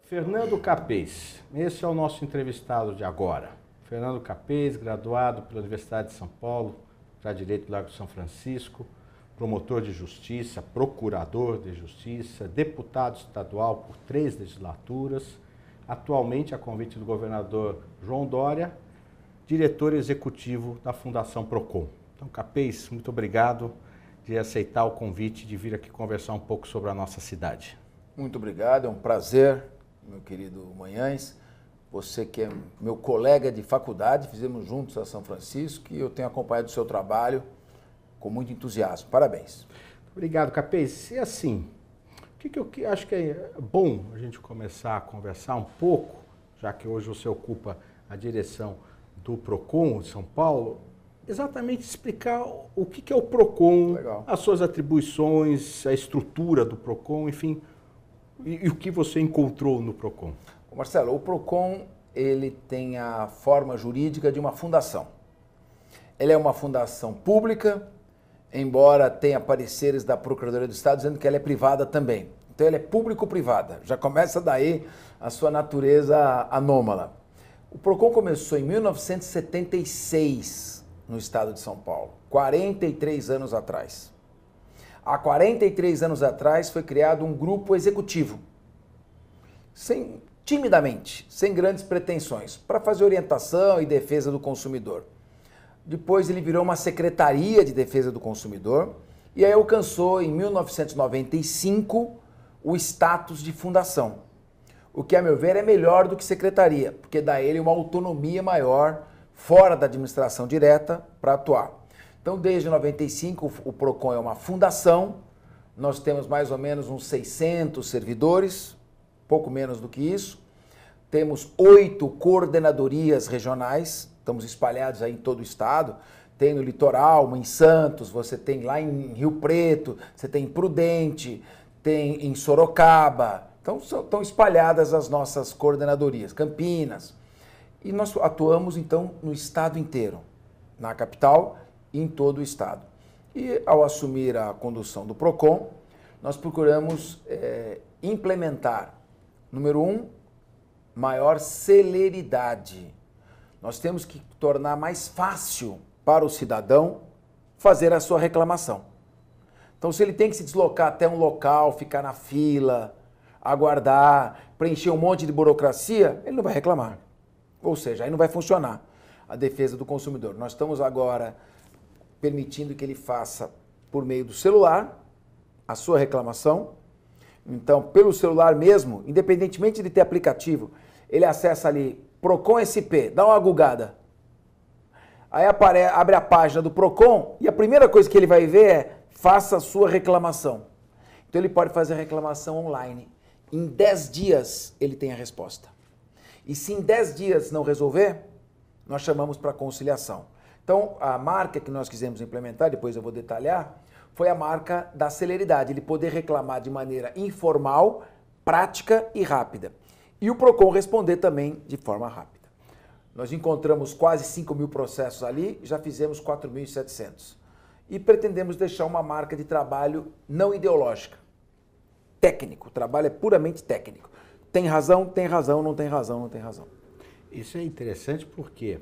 Fernando Capês, esse é o nosso entrevistado de agora. Fernando Capês, graduado pela Universidade de São Paulo, para Direito do Largo de São Francisco, promotor de justiça, procurador de justiça, deputado estadual por 3 legislaturas, atualmente, a convite do governador João Dória, diretor executivo da Fundação Procon. Então, Capês, muito obrigado de aceitar o convite de vir aqui conversar um pouco sobre a nossa cidade. Muito obrigado, é um prazer, meu querido Manhães. Você que é meu colega de faculdade, fizemos juntos a São Francisco e eu tenho acompanhado o seu trabalho com muito entusiasmo. Parabéns. Obrigado, Capês. E assim, o que eu acho que é bom a gente começar a conversar um pouco, já que hoje você ocupa a direção do Procon de São Paulo, exatamente explicar o que é o Procon, Legal. As suas atribuições, a estrutura do Procon, enfim, e o que você encontrou no Procon. Marcelo, o Procon ele tem a forma jurídica de uma fundação. Ele é uma fundação pública, embora tenha pareceres da Procuradoria do Estado dizendo que ela é privada também. Então ela é público-privada, já começa daí a sua natureza anômala. O Procon começou em 1976 no estado de São Paulo, 43 anos atrás. Há 43 anos atrás foi criado um grupo executivo, timidamente, sem grandes pretensões, para fazer orientação e defesa do consumidor. Depois ele virou uma Secretaria de Defesa do Consumidor e aí alcançou em 1995 o status de fundação. O que, a meu ver, é melhor do que secretaria, porque dá a ele uma autonomia maior fora da administração direta para atuar. Então, desde 95, o Procon é uma fundação, nós temos mais ou menos uns 600 servidores, pouco menos do que isso. Temos 8 coordenadorias regionais, estamos espalhados aí em todo o estado. Tem no litoral, em Santos, você tem lá em Rio Preto, você tem em Prudente, tem em Sorocaba. Então, estão espalhadas as nossas coordenadorias, Campinas. E nós atuamos, então, no estado inteiro, na capital e em todo o estado. E, ao assumir a condução do Procon, nós procuramos implementar, número 1, maior celeridade. Nós temos que tornar mais fácil para o cidadão fazer a sua reclamação. Então, se ele tem que se deslocar até um local, ficar na fila, aguardar, preencher um monte de burocracia, ele não vai reclamar. Ou seja, aí não vai funcionar a defesa do consumidor. Nós estamos agora permitindo que ele faça, por meio do celular, a sua reclamação. Então, pelo celular mesmo, independentemente de ter aplicativo, ele acessa ali Procon SP, dá uma googada. Aí abre a página do Procon e a primeira coisa que ele vai ver é faça a sua reclamação. Então ele pode fazer a reclamação online. Em 10 dias ele tem a resposta. E se em 10 dias não resolver, nós chamamos para conciliação. Então a marca que nós quisemos implementar, depois eu vou detalhar, foi a marca da celeridade, ele poder reclamar de maneira informal, prática e rápida. E o Procon responder também de forma rápida. Nós encontramos quase 5.000 processos ali, já fizemos 4.700. E pretendemos deixar uma marca de trabalho não ideológica, técnico. O trabalho é puramente técnico. Tem razão, não tem razão. Isso é interessante porque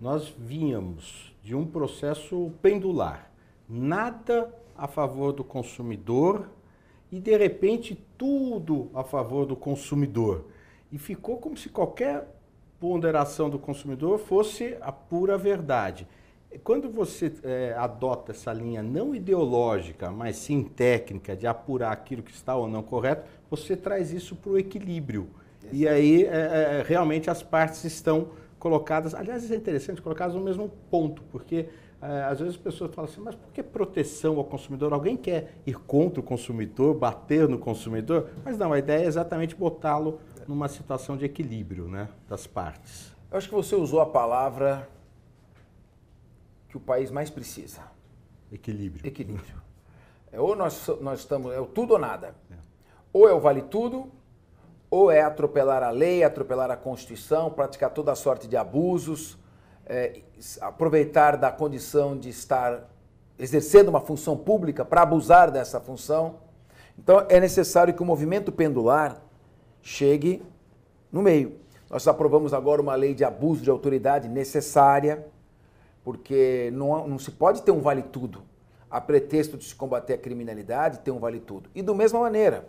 nós vínhamos de um processo pendular. Nada a favor do consumidor e, de repente, tudo a favor do consumidor. E ficou como se qualquer ponderação do consumidor fosse a pura verdade. Quando você adota essa linha não ideológica, mas sim técnica, de apurar aquilo que está ou não correto, você traz isso para o equilíbrio. E aí, realmente, as partes estão colocadas, aliás, é interessante, colocadas no mesmo ponto, porque às vezes as pessoas falam assim, mas por que proteção ao consumidor? Alguém quer ir contra o consumidor, bater no consumidor? Mas não, a ideia é exatamente botá-lo numa situação de equilíbrio, né, das partes. Eu acho que você usou a palavra que o país mais precisa. Equilíbrio. Equilíbrio. Ou nós estamos, é o tudo ou nada. Ou é o vale tudo, ou é atropelar a lei, atropelar a Constituição, praticar toda a sorte de abusos, aproveitar da condição de estar exercendo uma função pública para abusar dessa função. Então, é necessário que o movimento pendular chegue no meio. Nós aprovamos agora uma lei de abuso de autoridade necessária, porque não se pode ter um vale-tudo. A pretexto de se combater a criminalidade, ter um vale-tudo. E da mesma maneira,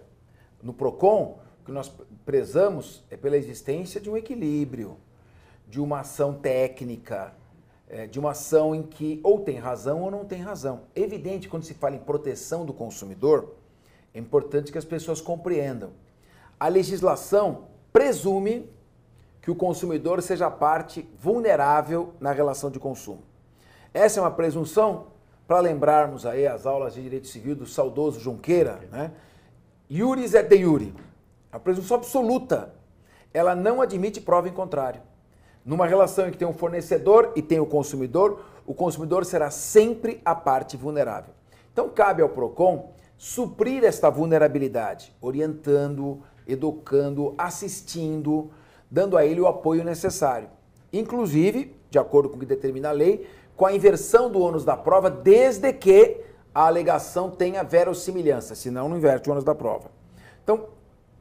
no PROCON, o que nós prezamos é pela existência de um equilíbrio, de uma ação técnica, de uma ação em que ou tem razão ou não tem razão. É evidente, quando se fala em proteção do consumidor, é importante que as pessoas compreendam. A legislação presume que o consumidor seja a parte vulnerável na relação de consumo. Essa é uma presunção, para lembrarmos aí as aulas de direito civil do saudoso Junqueira, né? Iuris et de iure. A presunção absoluta, ela não admite prova em contrário. Numa relação em que tem um fornecedor e tem o consumidor será sempre a parte vulnerável. Então cabe ao PROCON suprir esta vulnerabilidade, orientando, educando, assistindo, dando a ele o apoio necessário. Inclusive, de acordo com o que determina a lei, com a inversão do ônus da prova, desde que a alegação tenha verossimilhança, senão não inverte o ônus da prova. Então,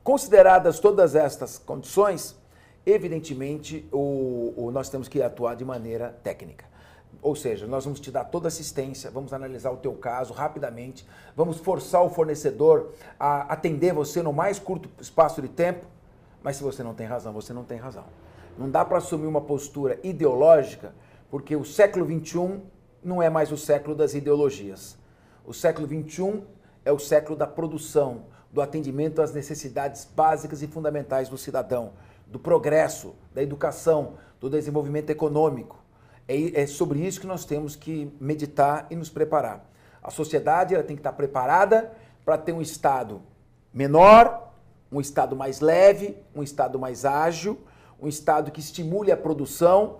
consideradas todas estas condições, evidentemente, nós temos que atuar de maneira técnica. Ou seja, nós vamos te dar toda assistência, vamos analisar o teu caso rapidamente, vamos forçar o fornecedor a atender você no mais curto espaço de tempo, mas se você não tem razão, você não tem razão. Não dá para assumir uma postura ideológica, porque o século XXI não é mais o século das ideologias. O século XXI é o século da produção, do atendimento às necessidades básicas e fundamentais do cidadão, do progresso, da educação, do desenvolvimento econômico. É sobre isso que nós temos que meditar e nos preparar. A sociedade ela tem que estar preparada para ter um Estado menor, um Estado mais leve, um Estado mais ágil, um Estado que estimule a produção,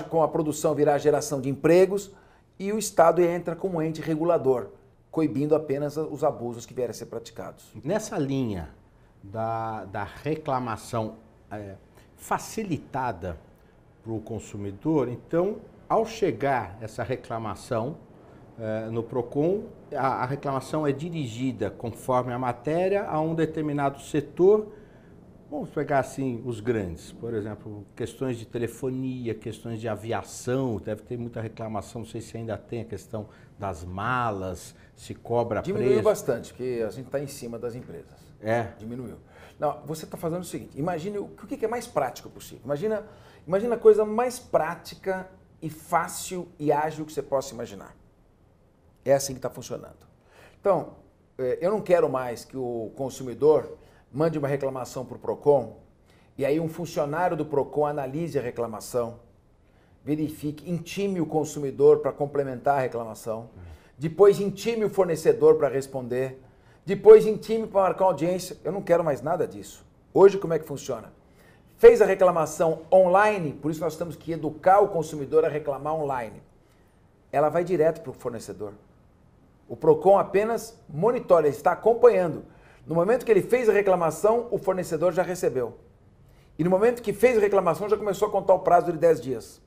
com a produção virá a geração de empregos, e o Estado entra como ente regulador, coibindo apenas os abusos que vierem a ser praticados. Nessa linha da reclamação facilitada para o consumidor, então, ao chegar essa reclamação no PROCON, a reclamação é dirigida conforme a matéria a um determinado setor. Vamos pegar assim os grandes, por exemplo, questões de telefonia, questões de aviação, deve ter muita reclamação, não sei se ainda tem a questão das malas, se cobra preço. Diminuiu bastante, porque a gente está em cima das empresas. Diminuiu. Não, você está fazendo o seguinte, imagine o que é mais prático possível. Imagina a coisa mais prática e fácil e ágil que você possa imaginar. É assim que está funcionando. Então, eu não quero mais que o consumidor mande uma reclamação para o PROCON e aí um funcionário do PROCON analise a reclamação, verifique, intime o consumidor para complementar a reclamação, depois intime o fornecedor para responder, depois intime para marcar audiência. Eu não quero mais nada disso. Hoje, como é que funciona? Fez a reclamação online, por isso nós temos que educar o consumidor a reclamar online. Ela vai direto para o fornecedor. O PROCON apenas monitora, ele está acompanhando. No momento que ele fez a reclamação, o fornecedor já recebeu. E no momento que fez a reclamação, já começou a contar o prazo de 10 dias.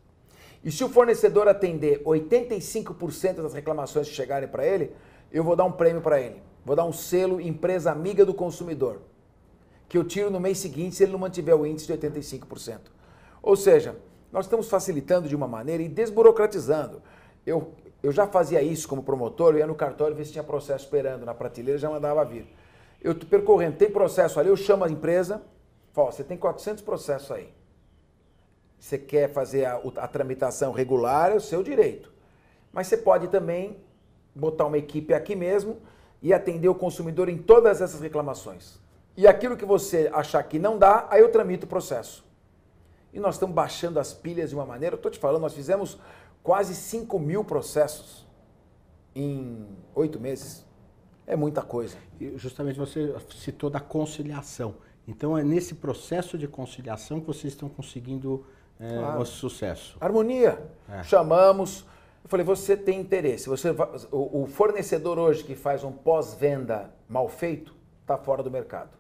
E se o fornecedor atender 85% das reclamações que chegarem para ele, eu vou dar um prêmio para ele. Vou dar um selo empresa amiga do consumidor, que eu tiro no mês seguinte se ele não mantiver o índice de 85%. Ou seja, nós estamos facilitando de uma maneira e desburocratizando. Eu já fazia isso como promotor, eu ia no cartório ver se tinha processo esperando na prateleira, já mandava vir. Eu estou percorrendo, tem processo ali, eu chamo a empresa, falo, você tem 400 processos aí. Você quer fazer a tramitação regular, é o seu direito. Mas você pode também botar uma equipe aqui mesmo e atender o consumidor em todas essas reclamações. E aquilo que você achar que não dá, aí eu tramito o processo. E nós estamos baixando as pilhas de uma maneira, eu estou te falando, nós fizemos quase 5.000 processos em 8 meses. É muita coisa. E justamente você citou da conciliação. Então é nesse processo de conciliação que vocês estão conseguindo o sucesso. Harmonia. Chamamos, eu falei, você tem interesse. O fornecedor hoje que faz um pós-venda mal feito, está fora do mercado.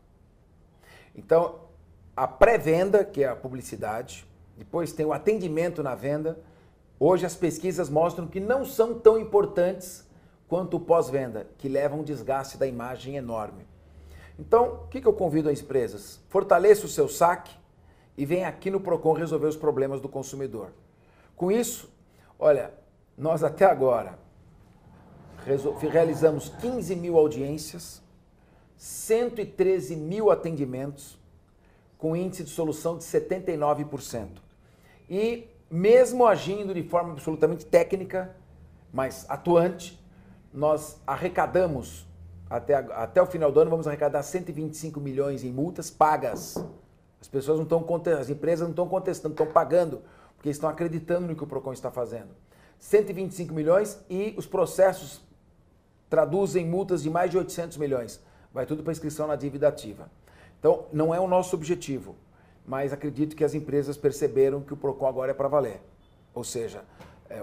Então, a pré-venda, que é a publicidade, depois tem o atendimento na venda. Hoje as pesquisas mostram que não são tão importantes quanto o pós-venda, que leva um desgaste da imagem enorme. Então, o que eu convido as empresas? Fortaleça o seu saque e vem aqui no Procon resolver os problemas do consumidor. Com isso, olha, nós até agora realizamos 15 mil audiências, 113 mil atendimentos, com índice de solução de 79%. E mesmo agindo de forma absolutamente técnica, mas atuante, nós arrecadamos, até o final do ano, vamos arrecadar 125 milhões em multas pagas. As pessoas não estão contestando, as empresas não estão contestando, estão pagando, porque estão acreditando no que o Procon está fazendo. 125 milhões e os processos traduzem multas de mais de 800 milhões. Vai tudo para inscrição na dívida ativa. Então, não é o nosso objetivo, mas acredito que as empresas perceberam que o Procon agora é para valer. Ou seja,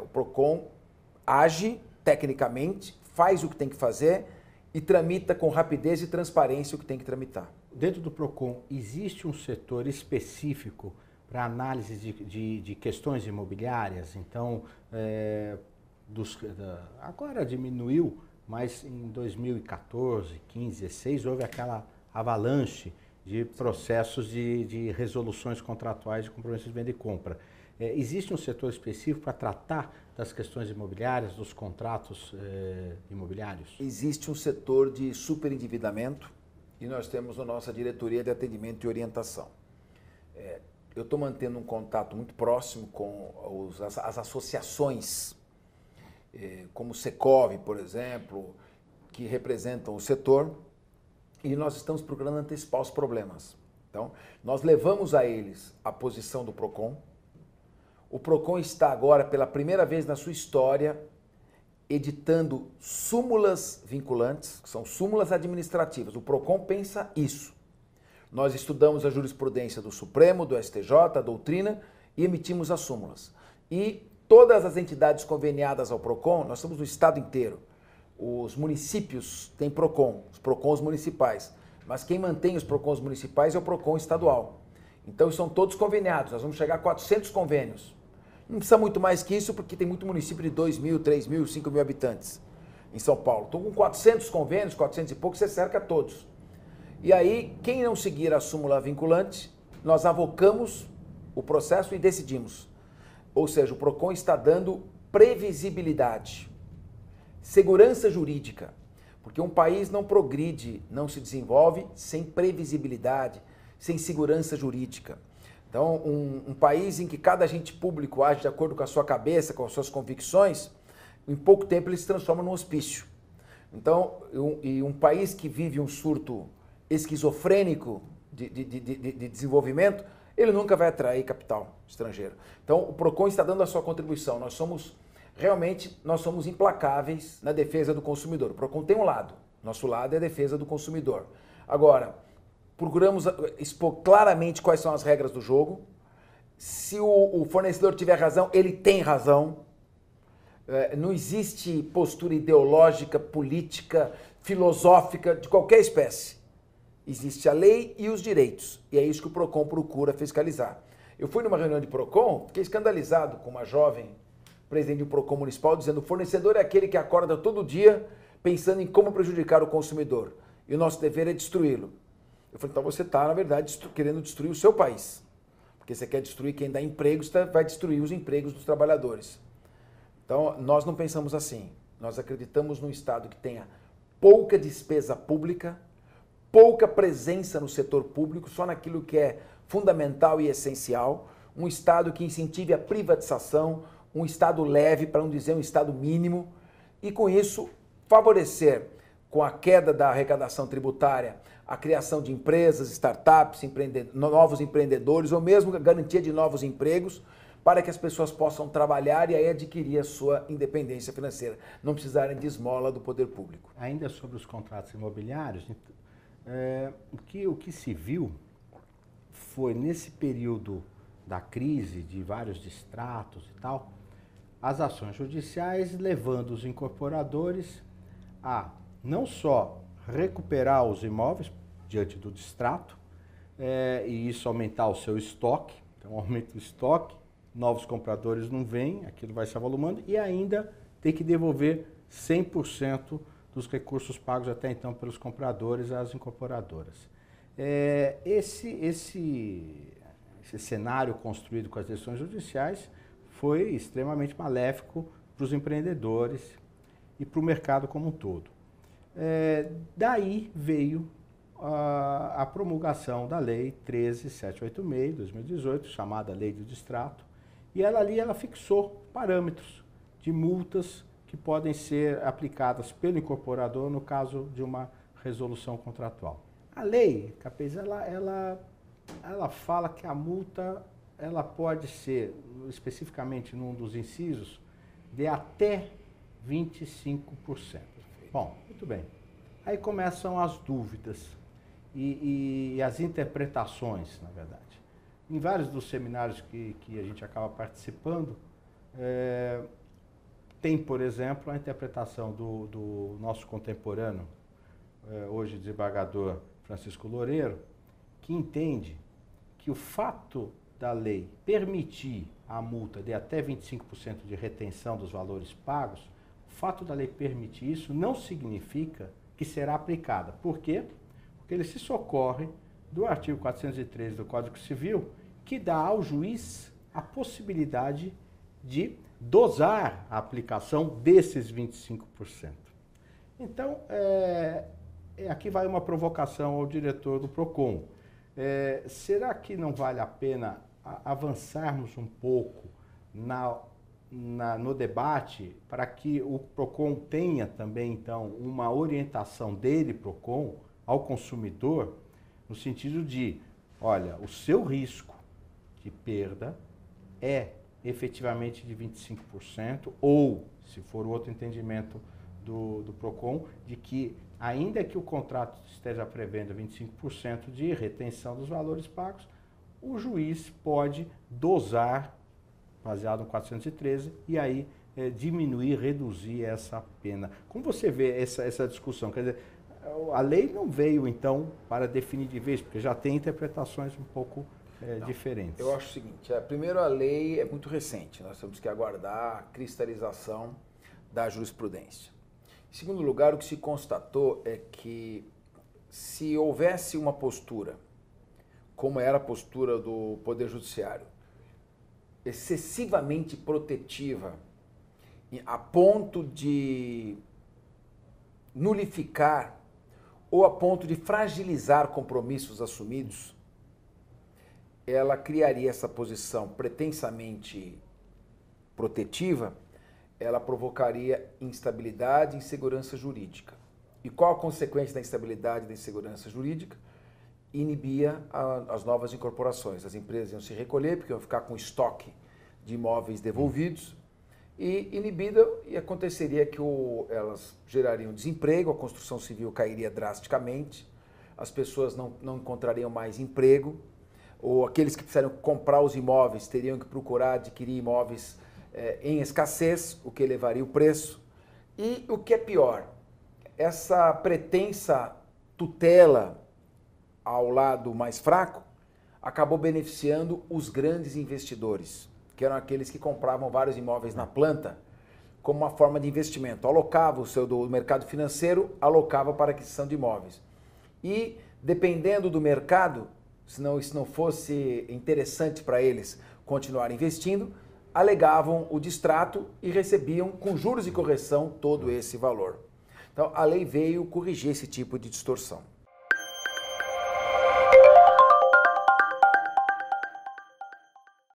o Procon age tecnicamente, faz o que tem que fazer e tramita com rapidez e transparência o que tem que tramitar. Dentro do Procon, existe um setor específico para análise de questões imobiliárias? Então, agora diminuiu, mas em 2014, 15, 16, houve aquela avalanche de processos de resoluções contratuais de compromissos de venda e compra. Existe um setor específico para tratar das questões imobiliárias, dos contratos imobiliários? Existe um setor de superendividamento e nós temos a nossa diretoria de atendimento e orientação. Eu estou mantendo um contato muito próximo com as associações, como o Secov, por exemplo, que representam o setor, e nós estamos procurando antecipar os problemas. Então, nós levamos a eles a posição do Procon. O Procon está agora, pela primeira vez na sua história, editando súmulas vinculantes, que são súmulas administrativas. O Procon pensa isso. Nós estudamos a jurisprudência do Supremo, do STJ, a doutrina, e emitimos as súmulas. E todas as entidades conveniadas ao Procon, nós estamos no estado inteiro. Os municípios têm Procon, os Procons municipais. Mas quem mantém os Procons municipais é o Procon estadual. Então, são todos conveniados. Nós vamos chegar a 400 convênios. Não precisa muito mais que isso, porque tem muito município de 2 mil, 3 mil, 5 mil habitantes em São Paulo. Então, com 400 convênios, 400 e pouco, você cerca todos. E aí, quem não seguir a súmula vinculante, nós avocamos o processo e decidimos. Ou seja, o Procon está dando previsibilidade, segurança jurídica, porque um país não progride, não se desenvolve sem previsibilidade, sem segurança jurídica. Então, um país em que cada agente público age de acordo com a sua cabeça, com as suas convicções, em pouco tempo ele se transforma num hospício. Então, um país que vive um surto esquizofrênico de desenvolvimento, ele nunca vai atrair capital estrangeiro. Então, o Procon está dando a sua contribuição. Nós somos implacáveis na defesa do consumidor. O Procon tem um lado. Nosso lado é a defesa do consumidor. Agora, procuramos expor claramente quais são as regras do jogo. Se o fornecedor tiver razão, ele tem razão. Não existe postura ideológica, política, filosófica, de qualquer espécie. Existe a lei e os direitos. E é isso que o Procon procura fiscalizar. Eu fui numa reunião de Procon, fiquei escandalizado com uma jovem presidente do Procon municipal, dizendo que o fornecedor é aquele que acorda todo dia pensando em como prejudicar o consumidor. E o nosso dever é destruí-lo. Eu falei, então você está, na verdade, querendo destruir o seu país. Porque você quer destruir quem dá emprego, você vai destruir os empregos dos trabalhadores. Então, nós não pensamos assim. Nós acreditamos num Estado que tenha pouca despesa pública, pouca presença no setor público, só naquilo que é fundamental e essencial, um Estado que incentive a privatização, um Estado leve, para não dizer um Estado mínimo, e com isso favorecer, com a queda da arrecadação tributária, a criação de empresas, startups, novos empreendedores, ou mesmo a garantia de novos empregos, para que as pessoas possam trabalhar e aí adquirir a sua independência financeira, não precisarem de esmola do poder público. Ainda sobre os contratos imobiliários, o que se viu foi, nesse período da crise, de vários distratos e tal, as ações judiciais levando os incorporadores a não só recuperar os imóveis diante do distrato, e isso aumentar o seu estoque, então aumenta o estoque, novos compradores não vêm, aquilo vai se avolumando, e ainda tem que devolver 100% dos recursos pagos até então pelos compradores às incorporadoras. Esse cenário construído com as decisões judiciais foi extremamente maléfico para os empreendedores e para o mercado como um todo. Daí veio a promulgação da Lei 13.786, de 2018, chamada Lei do Distrato, e ela fixou parâmetros de multas que podem ser aplicadas pelo incorporador no caso de uma resolução contratual. A lei, Capês, ela fala que a multa ela pode ser, especificamente num dos incisos, de até 25%. Bom, muito bem. Aí começam as dúvidas e as interpretações, na verdade. Em vários dos seminários que a gente acaba participando, tem, por exemplo, a interpretação do nosso contemporâneo, hoje desembargador Francisco Loureiro, que entende que o fato da lei permitir a multa de até 25% de retenção dos valores pagos, o fato da lei permitir isso não significa que será aplicada. Por quê? Porque ele se socorre do artigo 413 do Código Civil, que dá ao juiz a possibilidade de dosar a aplicação desses 25%. Então, aqui vai uma provocação ao diretor do PROCON. Será que não vale a pena avançarmos um pouco no debate para que o PROCON tenha também, então, uma orientação dele, PROCON, ao consumidor, no sentido de, olha, o seu risco de perda é efetivamente de 25%, ou, se for o outro entendimento do PROCON, de que, ainda que o contrato esteja prevendo 25% de retenção dos valores pagos, o juiz pode dosar, baseado no 413, e aí diminuir, reduzir essa pena. Como você vê essa discussão? Quer dizer, a lei não veio, então, para definir de vez, porque já tem interpretações um pouco diferentes. Eu acho o seguinte, primeiro a lei é muito recente, nós temos que aguardar a cristalização da jurisprudência. Em segundo lugar, o que se constatou é que se houvesse uma postura, como era a postura do Poder Judiciário, excessivamente protetiva, a ponto de nulificar ou a ponto de fragilizar compromissos assumidos, ela criaria essa posição pretensamente protetiva, ela provocaria instabilidade e insegurança jurídica. E qual a consequência da instabilidade e da insegurança jurídica? Inibia as novas incorporações. As empresas iam se recolher, porque iam ficar com estoque de imóveis devolvidos, e inibida, e aconteceria que elas gerariam desemprego, a construção civil cairia drasticamente, as pessoas não encontrariam mais emprego, ou aqueles que precisariam comprar os imóveis teriam que procurar adquirir imóveis em escassez, o que elevaria o preço. E o que é pior, essa pretensa tutela ao lado mais fraco acabou beneficiando os grandes investidores, que eram aqueles que compravam vários imóveis na planta como uma forma de investimento. Alocava o seu do mercado financeiro, alocava para a aquisição de imóveis. E, dependendo do mercado, se não fosse interessante para eles continuar investindo, alegavam o distrato e recebiam, com juros e correção, todo esse valor. Então, a lei veio corrigir esse tipo de distorção.